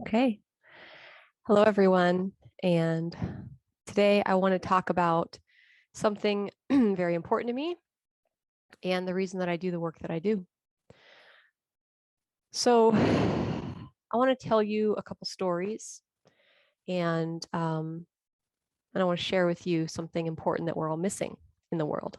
Okay. Hello, everyone. And today I want to talk about something very important to me and the reason that I do the work that I do. So I want to tell you a couple stories and I want to share with you something important that we're all missing in the world.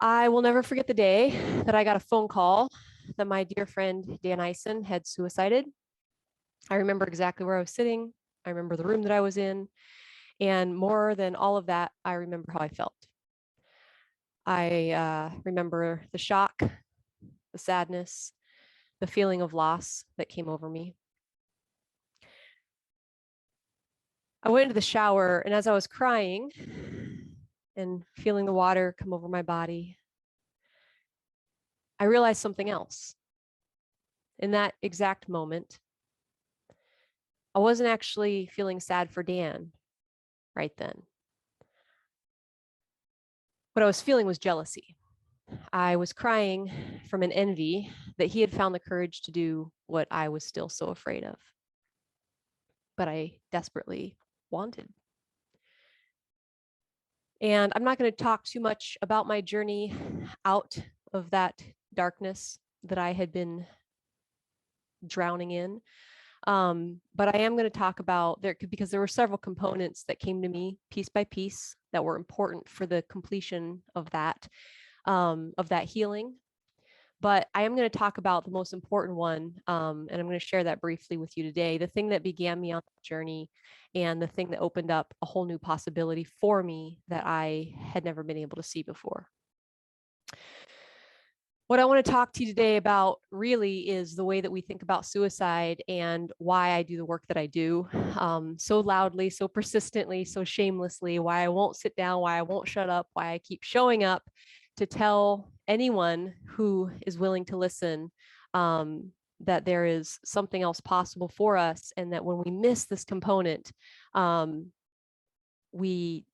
I will never forget the day that I got a phone call that my dear friend Dan Eisen had suicided. I remember exactly where I was sitting. I remember the room that I was in. And more than all of that, I remember how I felt. I remember the shock, the sadness, the feeling of loss that came over me. I went into the shower, and as I was crying and feeling the water come over my body, I realized something else. In that exact moment, I wasn't actually feeling sad for Dan right then. What I was feeling was jealousy. I was crying from an envy that he had found the courage to do what I was still so afraid of, but I desperately wanted. And I'm not going to talk too much about my journey out of that darkness that I had been drowning in. But I am going to talk about because there were several components that came to me piece by piece that were important for the completion of that healing. But I am going to talk about the most important one, and I'm going to share that briefly with you today. The thing that began me on the journey and the thing that opened up a whole new possibility for me that I had never been able to see before. What I want to talk to you today about really is the way that we think about suicide and why I do the work that I do so loudly, so persistently, so shamelessly, why I won't sit down, why I won't shut up, why I keep showing up to tell anyone who is willing to listen that there is something else possible for us, and that when we miss this component, we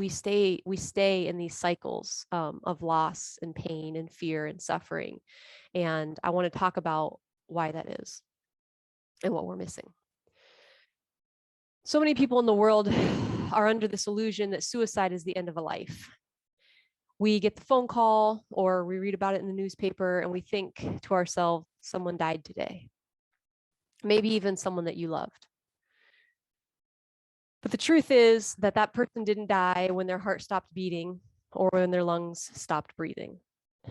stay in these cycles of loss and pain and fear and suffering. And I want to talk about why that is and what we're missing. So many people in the world are under this illusion that suicide is the end of a life. We get the phone call or we read about it in the newspaper and we think to ourselves, someone died today. Maybe even someone that you loved. But the truth is that that person didn't die when their heart stopped beating or when their lungs stopped breathing.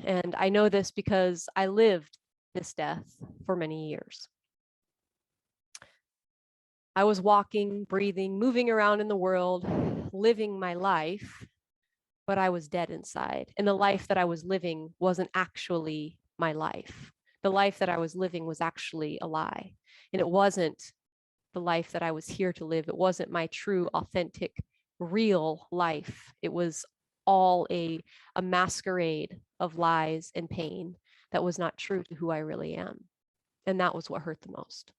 And I know this because I lived this death for many years. I was walking, breathing, moving around in the world, living my life, but I was dead inside. And the life that I was living wasn't actually my life. The life that I was living was actually a lie. And it wasn't the life that I was here to live. It wasn't my true, authentic, real life. It was all a masquerade of lies and pain that was not true to who I really am. And that was what hurt the most.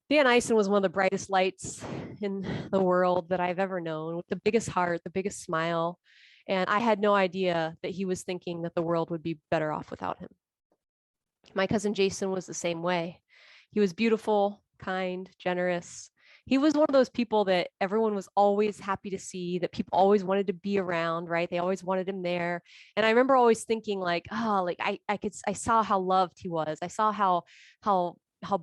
Dan Eisen was one of the brightest lights in the world that I've ever known, with the biggest heart, the biggest smile. And I had no idea that he was thinking that the world would be better off without him. My cousin Jason was the same way. He was beautiful, kind, generous. He was one of those people that everyone was always happy to see, that people always wanted to be around, right? They always wanted him there. And I remember always thinking like, oh, like I saw how loved he was. I saw how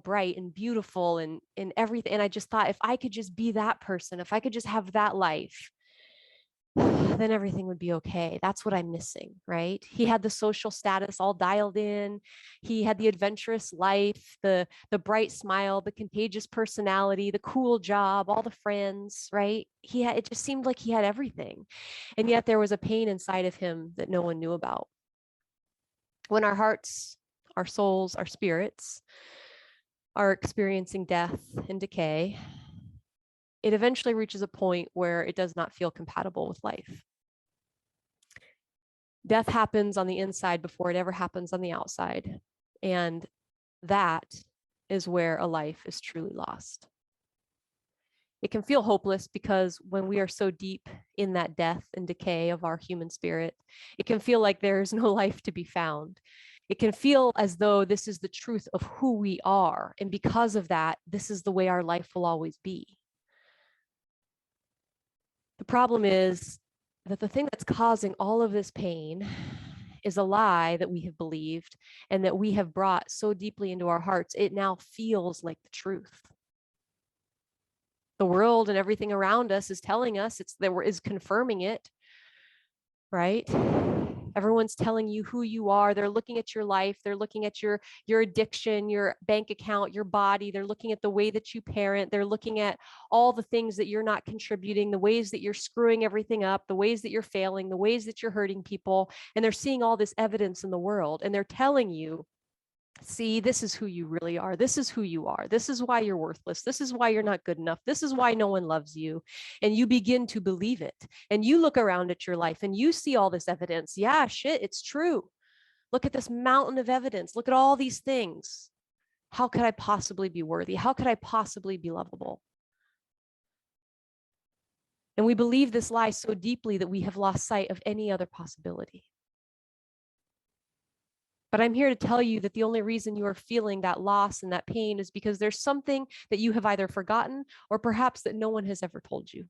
bright and beautiful and everything. And I just thought, if I could just be that person, if I could just have that life, then everything would be okay. That's what I'm missing, right? He had the social status all dialed in. He had the adventurous life, the bright smile, the contagious personality, the cool job, all the friends, right? It just seemed like he had everything. And yet there was a pain inside of him that no one knew about. When our hearts, our souls, our spirits are experiencing death and decay, it eventually reaches a point where it does not feel compatible with life. Death happens on the inside before it ever happens on the outside. And that is where a life is truly lost. It can feel hopeless because when we are so deep in that death and decay of our human spirit, it can feel like there is no life to be found. It can feel as though this is the truth of who we are. And because of that, this is the way our life will always be. The problem is that the thing that's causing all of this pain is a lie that we have believed and that we have brought so deeply into our hearts, it now feels like the truth. The world and everything around us is telling us, is confirming it, right? Everyone's telling you who you are. They're looking at your life. They're looking at your addiction, your bank account, your body. They're looking at the way that you parent. They're looking at all the things that you're not contributing, the ways that you're screwing everything up, the ways that you're failing, the ways that you're hurting people. And they're seeing all this evidence in the world. And they're telling you, see, this is who you really are. This is who you are. This is why you're worthless. This is why you're not good enough. This is why no one loves you. And you begin to believe it. And you look around at your life and you see all this evidence. Yeah, shit, it's true. Look at this mountain of evidence. Look at all these things. How could I possibly be worthy? How could I possibly be lovable? And we believe this lie so deeply that we have lost sight of any other possibility. But I'm here to tell you that the only reason you are feeling that loss and that pain is because there's something that you have either forgotten or perhaps that no one has ever told you.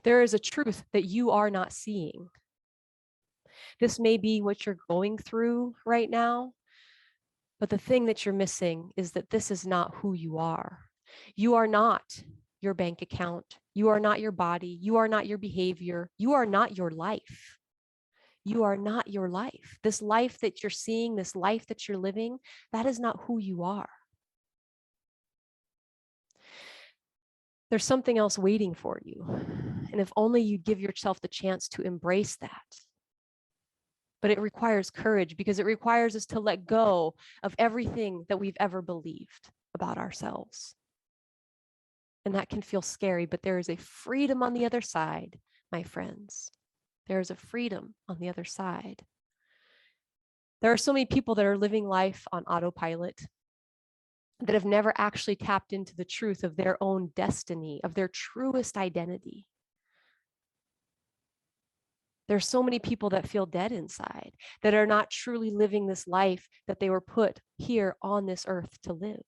There is a truth that you are not seeing. This may be what you're going through right now, but the thing that you're missing is that this is not who you are. You are not your bank account. You are not your body. You are not your behavior. You are not your life. You are not your life. This life that you're seeing, this life that you're living, that is not who you are. There's something else waiting for you. And if only you give yourself the chance to embrace that. But it requires courage because it requires us to let go of everything that we've ever believed about ourselves. And that can feel scary, but there is a freedom on the other side, my friends. There is a freedom on the other side. There are so many people that are living life on autopilot that have never actually tapped into the truth of their own destiny, of their truest identity. There's so many people that feel dead inside, that are not truly living this life that they were put here on this earth to live.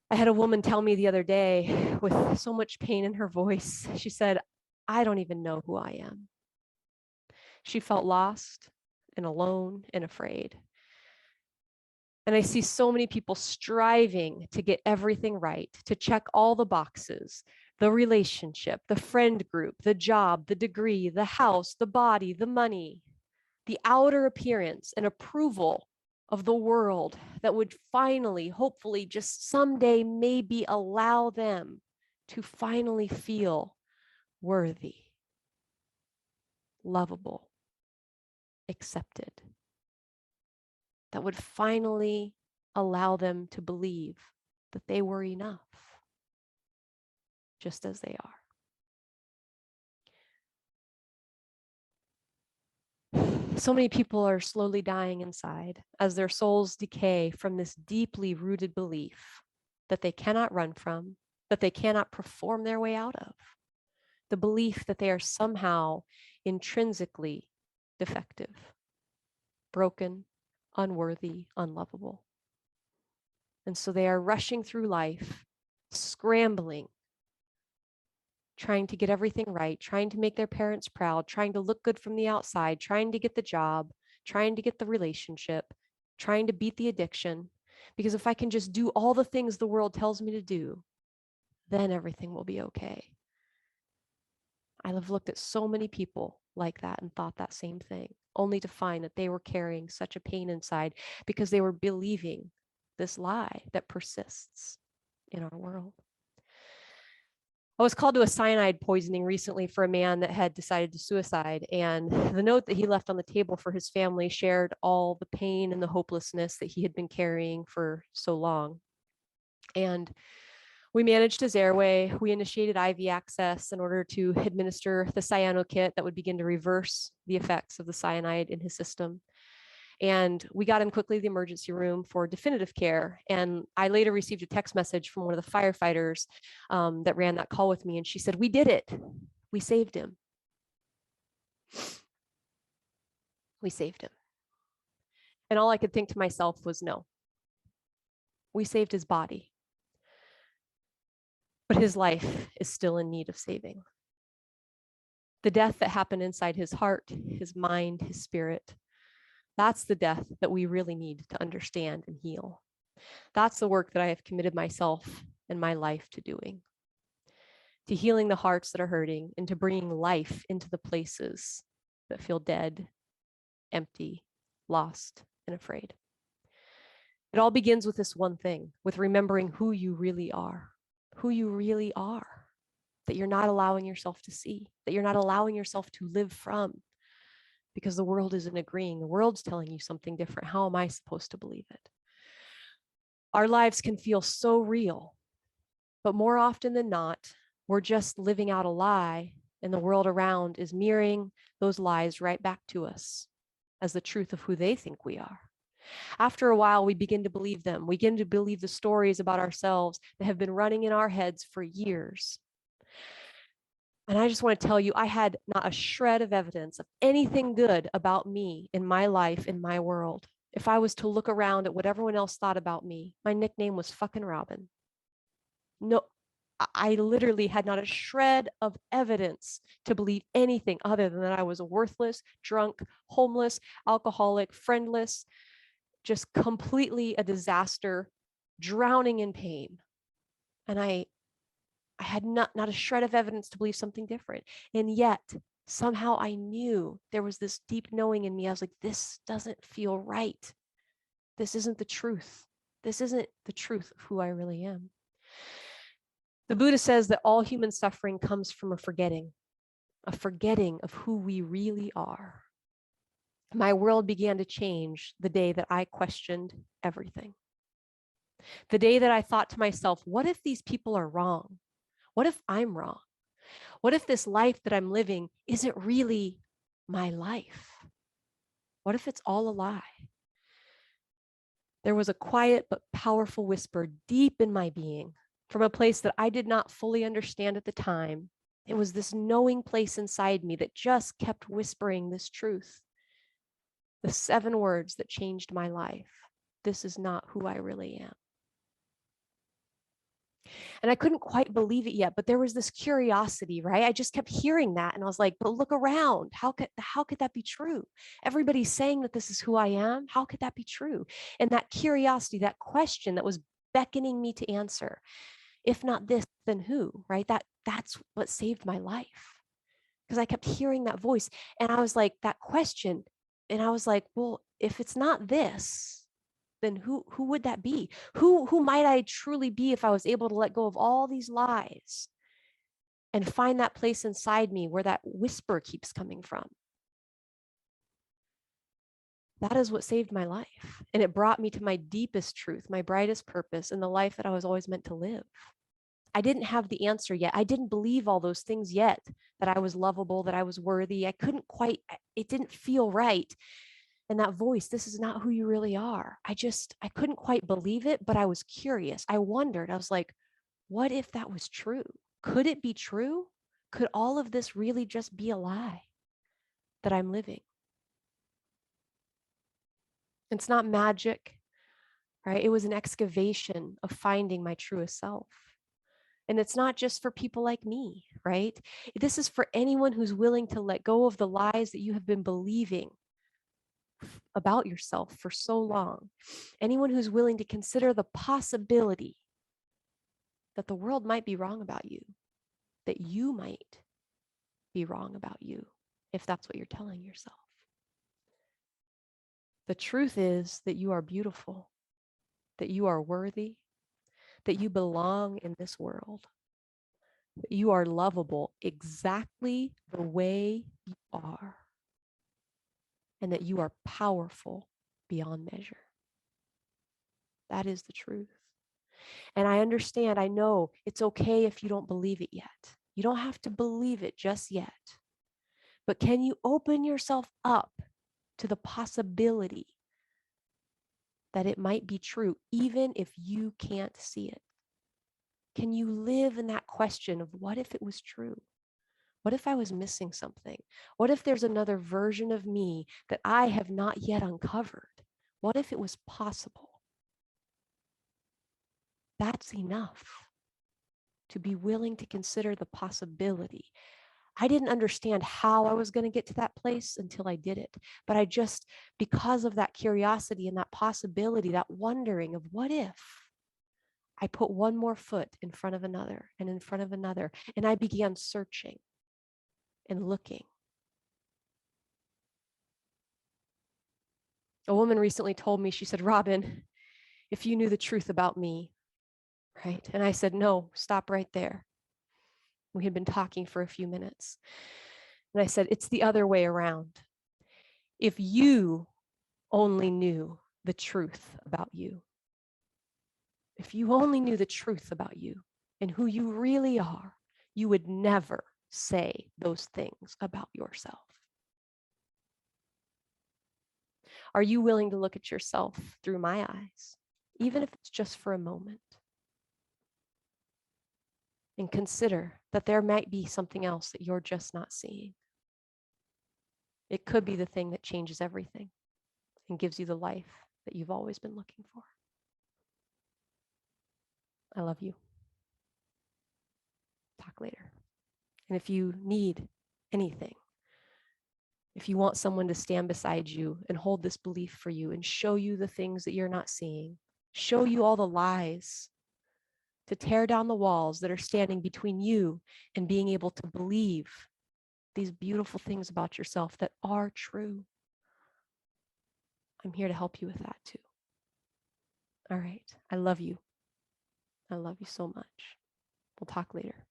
I had a woman tell me the other day with so much pain in her voice, she said, I don't even know who I am. She felt lost and alone and afraid. And I see so many people striving to get everything right, to check all the boxes, the relationship, the friend group, the job, the degree, the house, the body, the money, the outer appearance and approval of the world that would finally, hopefully, just someday maybe allow them to finally feel worthy, lovable, accepted. That would finally allow them to believe that they were enough, just as they are. So many people are slowly dying inside as their souls decay from this deeply rooted belief that they cannot run from, that they cannot perform their way out of. The belief that they are somehow intrinsically defective, broken, unworthy, unlovable. And so they are rushing through life, scrambling, trying to get everything right, trying to make their parents proud, trying to look good from the outside, trying to get the job, trying to get the relationship, trying to beat the addiction. Because if I can just do all the things the world tells me to do, then everything will be okay. I have looked at so many people like that and thought that same thing, only to find that they were carrying such a pain inside because they were believing this lie that persists in our world. I was called to a cyanide poisoning recently for a man that had decided to suicide. And the note that he left on the table for his family shared all the pain and the hopelessness that he had been carrying for so long. And we managed his airway. We initiated IV access in order to administer the cyano kit that would begin to reverse the effects of the cyanide in his system. And we got him quickly to the emergency room for definitive care. And I later received a text message from one of the firefighters that ran that call with me. And she said, "We did it. We saved him." We saved him. And all I could think to myself was, no, we saved his body, but his life is still in need of saving. The death that happened inside his heart, his mind, his spirit, that's the death that we really need to understand and heal. That's the work that I have committed myself and my life to doing, to healing the hearts that are hurting and to bringing life into the places that feel dead, empty, lost, and afraid. It all begins with this one thing, with remembering who you really are, that you're not allowing yourself to see, that you're not allowing yourself to live from, because the world isn't agreeing. The world's telling you something different. How am I supposed to believe it? Our lives can feel so real, but more often than not, we're just living out a lie, and the world around is mirroring those lies right back to us as the truth of who they think we are. After a while, we begin to believe them. We begin to believe the stories about ourselves that have been running in our heads for years. And I just want to tell you, I had not a shred of evidence of anything good about me in my life, in my world. If I was to look around at what everyone else thought about me, my nickname was fucking Robin. No, I literally had not a shred of evidence to believe anything other than that I was a worthless, drunk, homeless, alcoholic, friendless, just completely a disaster, drowning in pain. And I had not a shred of evidence to believe something different. And yet somehow I knew there was this deep knowing in me. I was like, this doesn't feel right. This isn't the truth. This isn't the truth of who I really am. The Buddha says that all human suffering comes from a forgetting of who we really are. My world began to change the day that I questioned everything. The day that I thought to myself, what if these people are wrong? What if I'm wrong? What if this life that I'm living isn't really my life? What if it's all a lie? There was a quiet but powerful whisper deep in my being from a place that I did not fully understand at the time. It was this knowing place inside me that just kept whispering this truth. The 7 words that changed my life. This is not who I really am. And I couldn't quite believe it yet, but there was this curiosity, right? I just kept hearing that. And I was like, but look around. How could that be true? Everybody's saying that this is who I am. How could that be true? And that curiosity, that question that was beckoning me to answer, if not this, then who, right? That's what saved my life. Because I kept hearing that voice. And I was like, that question. And I was like, well, if it's not this, then who would that be? Who might I truly be if I was able to let go of all these lies and find that place inside me where that whisper keeps coming from? That is what saved my life. And it brought me to my deepest truth, my brightest purpose, and the life that I was always meant to live. I didn't have the answer yet. I didn't believe all those things yet, that I was lovable, that I was worthy. I couldn't quite, it didn't feel right. And that voice, this is not who you really are. I couldn't quite believe it, but I was curious. I wondered, I was like, what if that was true? Could it be true? Could all of this really just be a lie that I'm living? It's not magic, right? It was an excavation of finding my truest self. And it's not just for people like me, right? This is for anyone who's willing to let go of the lies that you have been believing about yourself for so long. Anyone who's willing to consider the possibility that the world might be wrong about you, that you might be wrong about you, if that's what you're telling yourself. The truth is that you are beautiful, that you are worthy, that you belong in this world, that you are lovable exactly the way you are, and that you are powerful beyond measure. That is the truth. And I understand, I know it's okay if you don't believe it yet. You don't have to believe it just yet. But can you open yourself up to the possibility that it might be true, even if you can't see it? Can you live in that question of what if it was true? What if I was missing something? What if there's another version of me that I have not yet uncovered? What if it was possible? That's enough to be willing to consider the possibility. I didn't understand how I was going to get to that place until I did it. But I just, because of that curiosity and that possibility, that wondering of what if, I put one more foot in front of another and in front of another, and I began searching and looking. A woman recently told me, she said, Robin, if you knew the truth about me, right? And I said, no, stop right there. We had been talking for a few minutes. And I said, it's the other way around. If you only knew the truth about you, if you only knew the truth about you and who you really are, you would never say those things about yourself. Are you willing to look at yourself through my eyes, even if it's just for a moment? And consider that there might be something else that you're just not seeing. It could be the thing that changes everything and gives you the life that you've always been looking for. I love you. Talk later. And if you need anything, if you want someone to stand beside you and hold this belief for you and show you the things that you're not seeing, show you all the lies, to tear down the walls that are standing between you and being able to believe these beautiful things about yourself that are true, I'm here to help you with that too. All right. I love you. I love you so much. We'll talk later.